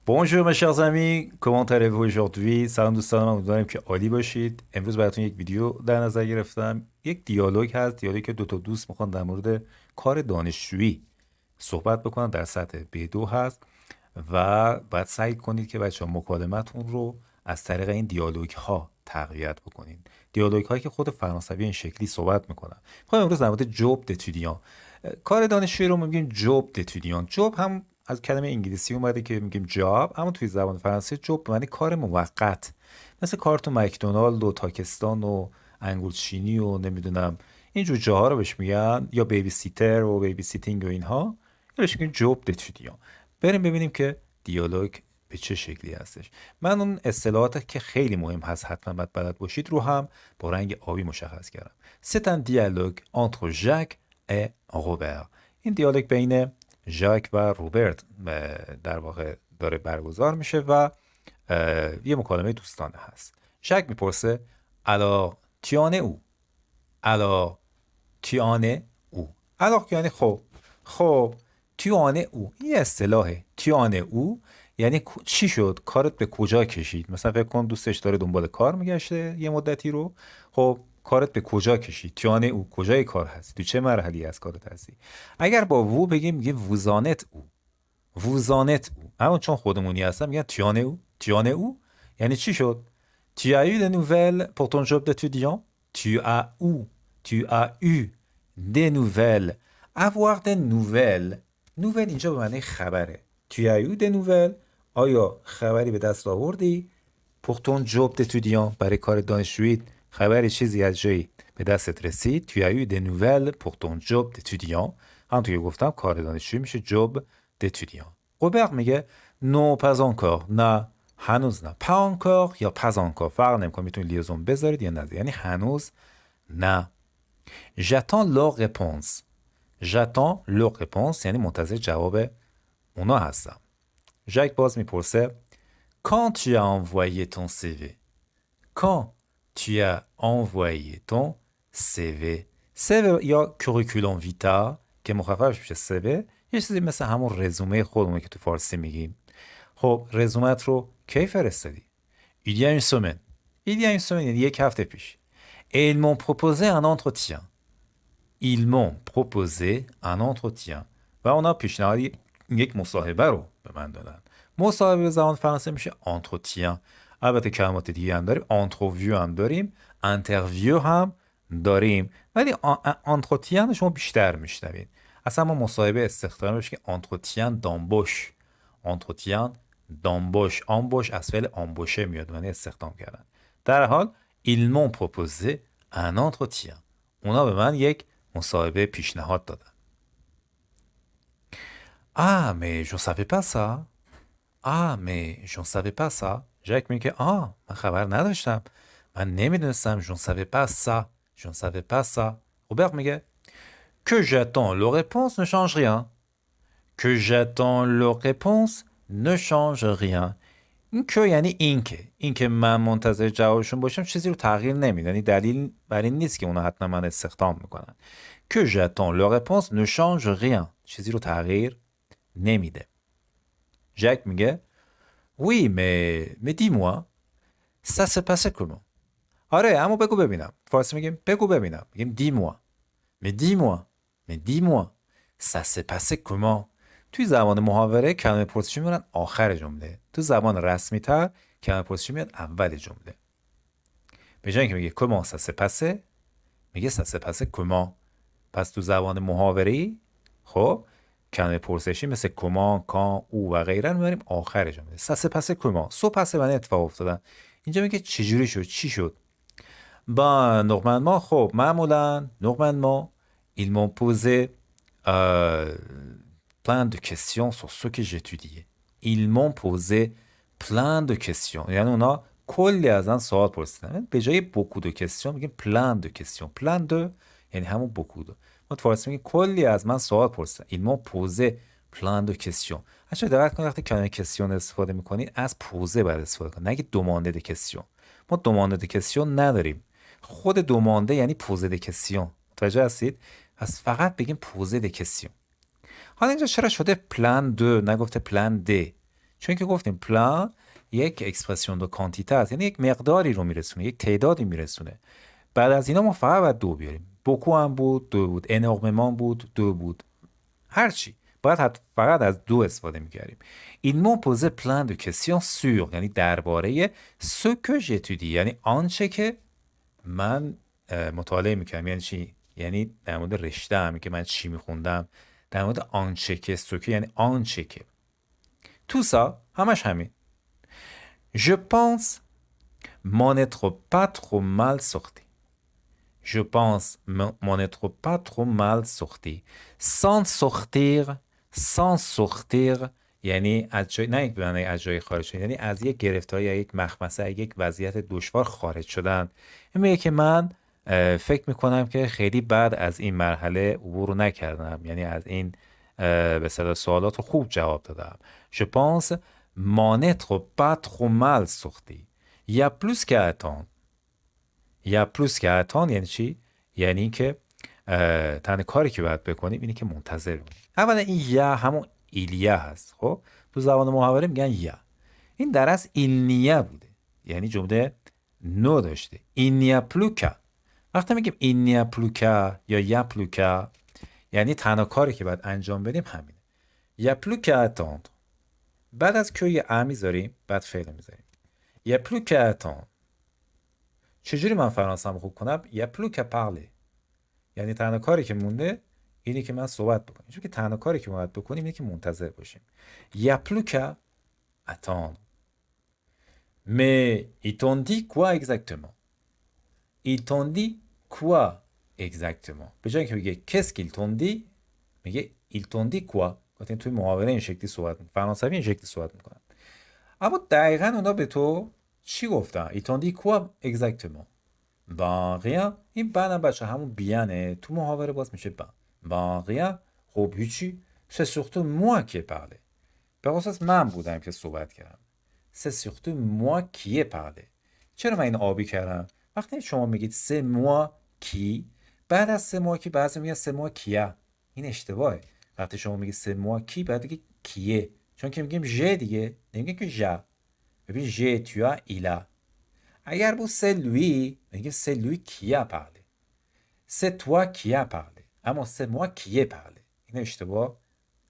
Bonjour mes chers amis, comment allez-vous aujourd'hui؟ سلام دوستان، امیدوارم که عالی باشید. امروز براتون یک ویدیو در نظر گرفتم. یک دیالوگ هست، دیالوگی که دو تا دوست میخوان در مورد کار دانشجویی صحبت بکنن، در سطح B2 هست و باید سعی کنید که بچه‌ها مکالمتون رو از طریق این دیالوگ ها تقویت بکنید. دیالوگ هایی که خود فرانسوی این شکلی صحبت میکنن. میخوایم امروز در مورد جوب دتودیان، کار دانشجویی رو میگیم جوب دتودیان. جوب هم از کلمه انگلیسی اومده که میگیم جاب، اما توی زبان فرانسه جوب به معنی کار موقت، مثل کار تو مکدونالد و تاکستان و انگورچینی و نمیدونم اینجور جاها رو بهش میگن، یا بیبی سیتر و بیبی سیتینگ و اینها، یا بهش میگن جوب دتودیان. بریم ببینیم که دیالوگ به چه شکلی هستش. من اون اصطلاحات که خیلی مهم هست حتما باید بلد باشید رو هم با رنگ آبی مشخص کردم. C'est un dialogue entre Jacques et Robert. این دیالوگ بین ژاک و روبرت در واقع داره برگزار میشه و یه مکالمه دوستانه هست. ژاک میپرسه alors tu en es où؟ alors tu en es où؟ alors یعنی خب tu en es où این اصطلاحه. tu en es où یعنی چی شد، کارت به کجا کشید. مثلا فکر کن دوستش داره دنبال کار میگشته یه مدتی رو، خب کارت به کجا کشید، تیانه او کجای کار هستی، تو چه مرحله از کارت هستی. اگر با وو بگیم میگه ووزانت او، ووزانت او، اما چون خودمونی هستم میگن تیانه او، تیانه او یعنی چی شد. Tu as eu des nouvelles pour ton job d'étudiant؟ Tu as où؟ Tu as eu des nouvelles. avoir des nouvelles. nouvelle اینجا به معنی خبره. Tu as eu des nouvelles. آیا خبری به دست آوردی؟ pour ton job d'étudiant برای کار دانشجویی خبری چیزی از جایی به دستت رسید. tu as eu des nouvelles pour ton job d'étudiant. همونطور که گفتم کار دانشجویی میشه job d'étudiant. روبرت میگه non pas encore، نه هنوز نه. pas encore یا pas encore فرق نمیکنه، میتونید لیزون بذارید یا نذارید، یعنی هنوز نه. j'attends leur réponse. j'attends leur réponse یعنی منتظر جواب اونا هستم. ژاک باز میپرسه quand tu as envoyé ton CV؟ quand tu as envoyé ton CV. CV یا curriculum vitae که مخففش میشه CV، یه چیزی مثل همون رزومه خودمون که تو فارسی میگیم. خب رزومت رو کی فرستادی؟ il y a une semaine. il y a une semaine یعنی یک هفته پیش. et ils m'ont proposé un entretien. ils m'ont proposé un entretien و اونا پیشنهادی یک مصاحبه رو به من دادن. مصاحبه به زبان فرانسه میشه entretien. البته کلمات دیگه هم داریم، entrevue هم داریم، interview هم داریم، ولی entretien شما بیشتر میشنوید. اصلا ما مصاحبه استخدامی بشه که entretien d'embauche. entretien d'embauche. embauche از فعل embaucher میاد، معنی استخدام کردن. در حال ils m'ont proposé un entretien. اونا به من یک مصاحبه پیشنهاد دادن. ah mais je savais pas ça. ah mais je savais pas ça. ژاک میگه من خبر نداشتم، من نمیدونستم. je savais pas ça. je savais pas ça. روبرت میگه que j'attends leur réponse ne change rien. que j'attends leur réponse ne change rien. این که یعنی اینکه من منتظر جوابشون باشم چیزی رو تغییر نمیده، یعنی دلیل بر این نیست که اونا حتما من استخدام میکنن. que j'attends leur réponse ne change rien. چیزی رو تغییر نمیده. ژاک میگه oui mais dis-moi ça s'est passé comment؟ آره اما بگو ببینم. فارسی میگیم بگو ببینم، میگیم dis-moi. mais dis-moi mais dis-moi ça s'est passé comment؟ توی زبان محاوره کلمه پرسشی میارن آخر جمله، تو زبان رسمی تر کلمه پرسشی میاد اول جمله. به جای اینکه میگه comment ça s'est passé میگه ça s'est passé comment. پس تو زبان محاوره‌ای خب کلمه پرسشی مثل comment quand او و غیره رو میاریم آخر جمله. ça s'est passé comment. سو پسه معنی اتفاق افتادن. اینجا میگه چجوری شد، چی شد. normalement خب معمولا normalement ils m'ont posé plein de questions sur ce que j'étudiais. ils m'ont posé plein de questions یعنی اونا کلی از من سوال پرسیدن. به جای beaucoup de questions میگیم plein de questions. plein de یعنی همون beaucoup de. ما تو فارسی میگیم کلی از من سوال پرسیدن. ils m'ont posé plein de questions. اصلا دقت کنید وقتی کلمه question استفاده میکنید از پوزه باید استفاده کنید، نگید demande de question. ما demande de question نداریم. خود demande یعنی پوزه de question. متوجه هستید؟ پس فقط بگیم پوزه de question. حالا اینجا چرا شده پلان دو نگفته پلان د؟ چون که گفتیم پلان یک اکسپرسیون دو کانتیته است، یعنی یک مقداری رو میرسونه، یک تعدادی میرسونه. بعد از اینا ما فقط باید دو بیاریم. بوکو هم بود دو بود، انورممان بود دو بود، هرچی باید فقط از دو استفاده میکردیم. این مو پوزه پلان دو کسیون سور، یعنی درباره ce que j'étudie، یعنی آنچه که من مطالعه میکردم. یعنی چی؟ یعنی در مورد رشته هم که من چی میخوندم، در مورد آنچه که سوکه یعنی آنچه که. تو سا همش همین. Je pense m'en être pas trop mal sorti. Je pense m'en être pas trop mal sorti. Sans sortir یعنی از جای، نه یک معنی از جای خارج شدن، یعنی از یک گرفتاری یا یک مخمسه، یک وضعیت دشوار خارج شدن. این میگه که من فکر میکنم که خیلی بعد از این مرحله عبور نکردم، یعنی از این به اصطلاح سوالات رو خوب جواب دادم. Je pense m'en être pas trop mal sorti. Il y a plus qu'à attendre. Il y a plus qu'à attendre یعنی چی؟ یعنی اینکه تنها کاری که باید بکنیم اینه که منتظر بمونیم. اولا این یا همون ایلیا هست. خب تو زبان محاوره میگن یا. این در اصل ایلنیا بوده، یعنی جمله نو داشته. اینیا پلوکا. وقتی میگیم اینیا پلوکا یا یا پلوکا یعنی تنها کاری که باید انجام بدیم همینه. یا پلوکا اتاند. بعد از که ا میذاریم، بعد فعل میذاریم. یا پلوکا اتاند. چجوری من فرانسه‌ام خوب کنم؟ یا پلوکا پارله. یعنی تنها کاری که مونده اینه که من صحبت بکنم. چون که تنها کاری که باید بکنیم اینه که منتظر باشیم. یا پلوکا اتاند. Mais ils t'ont dit quoi exactement? Ils t'ont dit quoi exactement? به جای اینکه بگه qu'est-ce qu'ils t'ont dit میگه ils t'ont dit quoi. گفتیم توی محاوره این شکلی صحبت میکنن، فرانسوی این شکلی صحبت میکنن. اما دقیقاً اونا به تو چی گفتن؟ ils t'ont dit quoi exactement? ben rien. این بنم بچه همون بیانه، تو محاوره باز میشه ben rien. خب هیچی. c'est surtout moi qui ai parlé. به خصوص من بودم که صحبت کردم. c'est surtout moi qui ai parlé. چرا من این آبی کردم؟ وقتی شما میگید c'est moi qui، بعد از c'est moi qui بعضی میگن c'est moi qui a. این اشتباهه. وقتی شما میگید c'est moi qui بعد دیگه کیه، چون که میگیم ژ دیگه، نمیگیم که ژ. ببین ژ tu as il a. اگر بود c'est lui میگیم c'est lui qui a parlé. c'est toi qui a parlé. اما c'est moi qui ai parlé. این اشتباه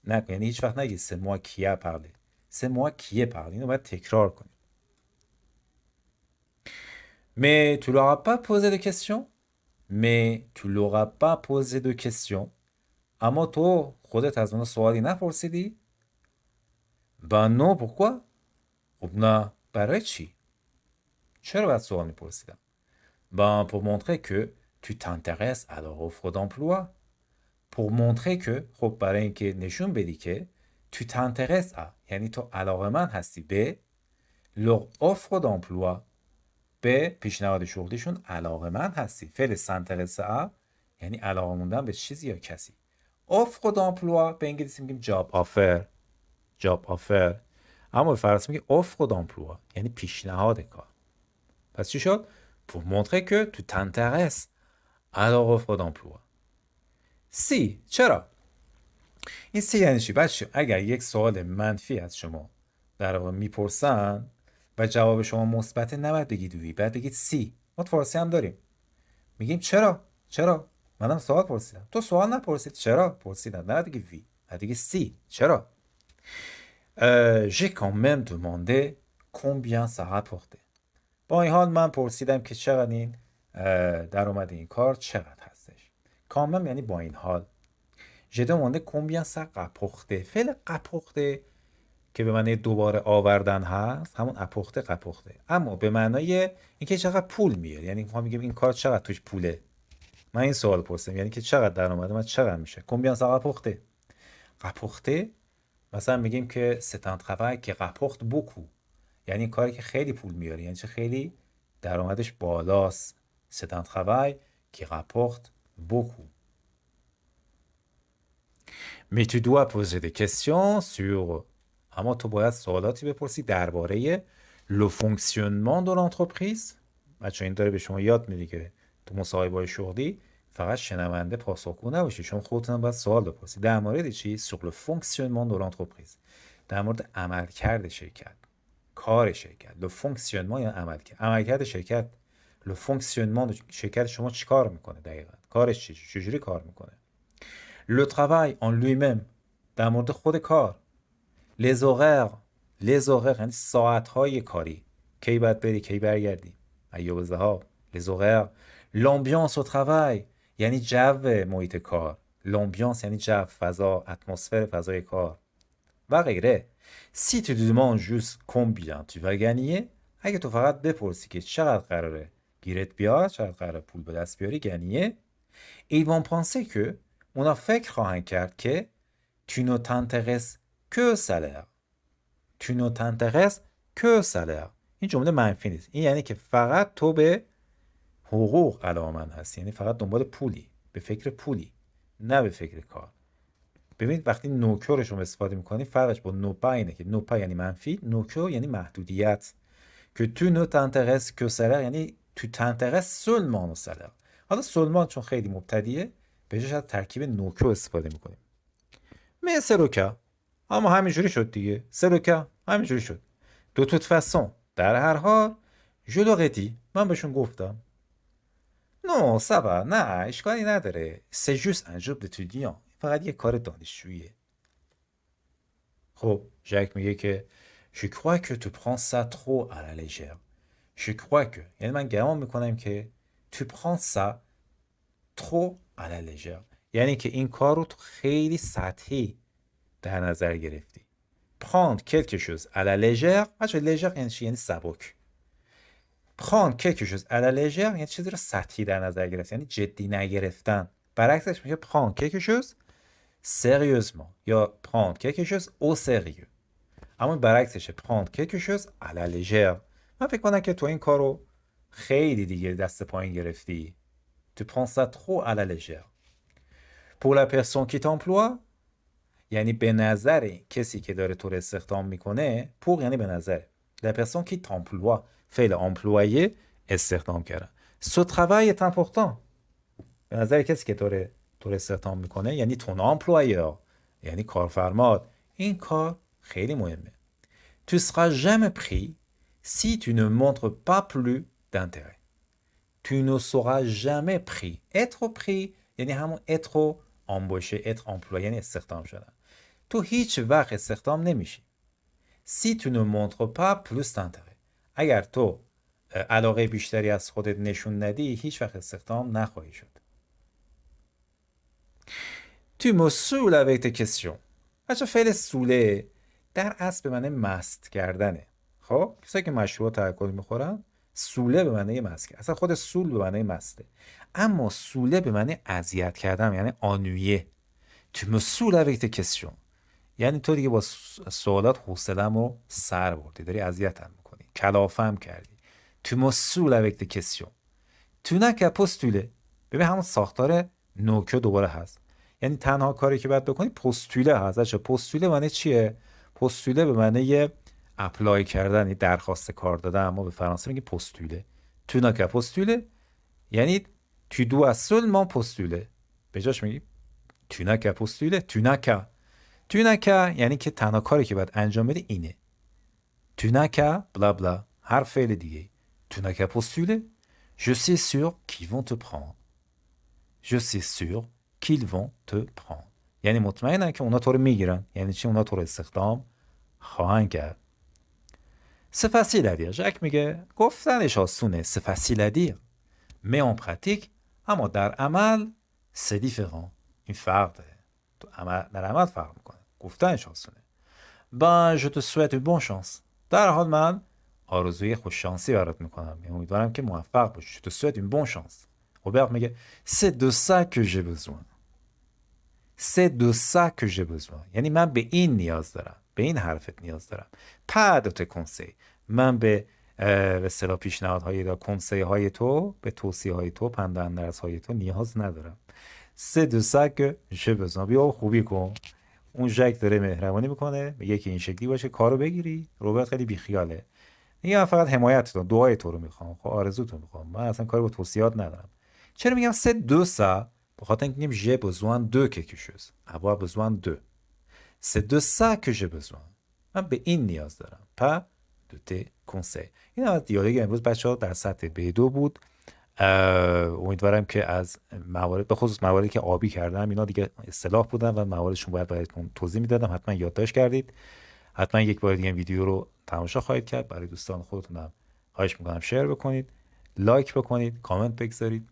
نکن، یعنی هیچ وقت نگید c'est moi qui a parlé. c'est moi qui ai parlé. اینو باید تکرار کنید. Mais tu leur as pas posé de questions? Mais tu leur as pas posé de questions. اما تو خودت از اون سوالی نپرسیدی؟ Ben non, pourquoi? خب نه، برای چی؟ چرا باید سوال میپرسیدم؟ Ben pour montrer que tu t'intéresses à leur offre d'emploi. Pour montrer que، خب برای اینکه نشون بدی که tu t'intéresses à یعنی تو علاقه‌مند هستی به leur offre d'emploi، به پیشنهاد شغلیشون علاقه‌مند هستی. فعل s'intéresser à یعنی علاقه موندن به چیزی یا کسی. offre d'emploi به انگلیسی میگیم job offer. job offer. اما به فرانسه میگیم offre d'emploi یعنی پیشنهاد کار. پس چی شد؟ pour montrer que tu t'intéresses à leur offre d'emploi. سی چرا؟ این سی یعنی چی؟ بچه اگر یک سوال منفی از شما در واقع میپرسن و جواب شما مثبت، نباید بگید وی، باید بگید سی. ما فارسی هم داریم، میگیم چرا منم سوال پرسیدم، تو سوال نپرسید، چرا پرسیدم، نباید بگید وی، باید بگید سی. چرا؟ j'ai quand même demandé combien ça rapportait. با این حال من پرسیدم که چقدر این درآمد این کار چقدر هستش. quand même یعنی با این حال. j'ai demandé combien ça rapportait. فعل rapporter که به معنی دوباره آوردن هست، همون rapporter. اما به معنای اینکه چقدر پول میاره، یعنی ما میگیم این کار چقدر توش پوله. من این سوال پرسیدم یعنی که چقدر درآمد من چقدر میشه. combien ça rapportait. rapporter مثلا میگیم که c'est un travail qui rapporte beaucoup، یعنی کاری که خیلی پول میاره، یعنی چه خیلی درآمدش بالاست. c'est un travail qui rapporte beaucoup. mais tu dois poser des questions sur، اما تو باید سوالاتی بپرسی درباره le fonctionnement de l'entreprise. بچه این داره به شما یاد میده که تو مصاحبه‌های شغلی فقط شنونده پاسخگو نباشی، شما خودتون باید سوال بپرسی. در مورد چی؟ sur le fonctionnement de l'entreprise. در مورد عملکرد شرکت، کار شرکت. لو فونکسیونمان یا عملکرد شرکت. لو فونکسیونمان شرکت شما چی کار میکنه دقیقاً؟ کارش چجوری کار میکنه؟ لو travail en lui-même در مورد خود کار. les horaires یعنی ساعتهای کاری، کی باید بری کی برگردی، ایام ذهاب. les horaires l'ambiance au travail یعنی جو محیط کار. l'ambiance یعنی جو، فضا، اتمسفر فضای کار و غیره. si tu te demandes juste combien tu vas gagner اگه تو فقط بپرسی که چقدر قراره گیرت بیاد، چقدر قراره پول به دست بیاری، gagner، ils vont penser que اونا فکر خواهند کرد که tu ne t'intéresses que salaire. tu ne t'intéresses que salaire. این جمله منفی نیست. این یعنی که فقط تو به حقوق علاقه‌مند هستی، یعنی فقط دنبال پولی، به فکر پولی، نه به فکر کار. ببینید وقتی نوکو رو شما استفاده میکنید فرقش با نوپا اینه که نوپا یعنی منفی، نوکو یعنی محدودیت. که tu ne t'intéresses que salaire یعنی tu t'intéresses seulement au salaire. حالا سلمان چون خیلی مبتدیه به جاش از ترکیب نوکو استفاده میکنیم. سروکا، اما همینجوری شد دیگه. سروکا همینجوری شد. دو توت فسون، در هر حال je l'aurais dit، من بهشون گفتم. نو سبا، نه اشکالی نداره. c'est juste un job d'étudiant، فقط یه کار دانشجوییه. خب ژک میگه که je crois que tu prends ça trop à la légère. je crois que یعنی من گمان میکنم که tu prends ça trop à la légère یعنی که این کار رو تو خیلی سطحی در نظر گرفتی. prendre quelque chose à la légère، légère یعنی چی؟ یعنی سبک. prendre quelque chose à la légère یعنی چیزی رو سطحی در نظر گرفت، یعنی جدی نگرفتن. برعکسش میشه prendre quelque chose sérieusement یا prendre quelque chose au sérieux. اما برعکسشه prendre quelque chose à la légère. من فکر کنم که تو این کار رو خیلی دیگه دست پایین گرفتی. tu prends ça trop à la légère. pour la personne qui t'emploie یعنی به نظر کسی که داره تو رو استخدام میکنه. pour یعنی به نظر. la personne qui t'emploie فعل employé استخدام کردن. ce travail est important به نظر کسی که تو رو استخدام میکنه یعنی ton employeur یعنی کارفرمات. این کار خیلی مهمه. tu seras jamais pris si tu ne montres pas plus d'intérêt. tu ne seras jamais pris. être pris یعنی همون être embauché، être employé یعنی استخدام شدن. تو هیچ وقت استخدام نمیشی. si tu ne montres pas plus d'intérêt اگر تو علاقه بیشتری از خودت نشون ندی هیچ وقت استخدام نخواهی شد. tu me saoules avec tes questions. بچه فعل سوله در اصل به معنی مست کردنه. خب کسایی که مشروبات الکلی میخورن سوله به معنی مست کردن. اصلا خود سول به معنی مسته، اما سوله به معنی اذیت کردن، یعنی آنویه. tu me saoules avec tes questions یعنی تو دیگه با سوالات حوصله‌مو سر بردی، داری اذیتم میکنی، کلافم کردی. tu me saoules avec tes questions. tu n'as qu'à postuler. ببین همون ساختار نوکو دوباره هست، یعنی تنها کاری که باید بکنی پستوله هست. پستوله معنی چیه؟ پستوله به معنی اپلای کردن، یعنی درخواست کار دادن، اما به فرانسه میگه پستوله. tu n'as qu'à postuler یعنی tu dois seulement postuler. به جاش میگی tu n'as qu'à postuler. tu n'as qu'à یعنی که تنها کاری که باید انجام بدی اینه. tu n'as qu'à بلا بلا هر فعل دیگه. tu n'as qu'à postuler. je suis sûr qu'ils vont te prendre. je suis sûr qu'ils vont te prendre یعنی مطمئنن که اونا تو رو میگیرن. یعنی چی؟ اونا تو رو استخدام خواهند کرد. c'est facile à dire. ژک میگه گفتنش آسونه. c'est facile à dire mais en pratique اما در عمل c'est différent. این فرق داره. در عمل فرق میکنه. گفتنش آسونه. ben je te souhaite une bonne chance. در حال من آرزوی خوش شانسی برات میکنم. یعنی امیدوارم که موفق باشی. je te souhaite une bonne chance. روبرت میگه c'est de ça que j'ai besoin. c'est de ça que j'ai besoin یعنی من به این نیاز دارم، به این حرفت نیاز دارم. pas de tes conseils من به اصطلاح پیشنهادهای کنسای های تو، به توصیه های تو، پند و اندرس های تو نیاز ندارم. c'est de ça que j'ai besoin. بیا خوبی کن. اون ژک داره مهربانی میکنه، میگه که این شکلی باشه کارو بگیری. روبرت خیلی بیخیاله، میگه من فقط حمایت تو، دعای تو رو میخوام، خب آرزوتو میخوام، من اصلا کاری با توصیات ندارم. چرا میگم c'est de ça؟ به خاطر اینکه میگیم j'ai besoin de quelque chose. avoir besoin de. c'est de ça que j'ai besoin. من به این نیاز دارم. pas de tes conseils. این از دیالوگ امروز بچه‌ها در سطح B2 بود. امیدوارم که از موارد به خصوص مواردی که آبی کردم اینا دیگه اصطلاح بودن و مواردشون باید براتون توضیح میدادم. حتما یادداشت کردید. حتما یک بار دیگه این ویدیو رو تماشا خواهید کرد. برای دوستان خودتونم خواهش میکنم شیر بکنید، لایک بکنید، کامنت بگذارید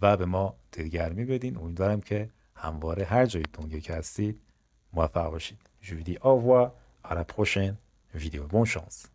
و به ما دلگرمی بدین. امیدوارم که همواره هر جای دنیا که هستید موفق باشید. Je vous dis au revoir à la prochaine vidéo. Bonne chance.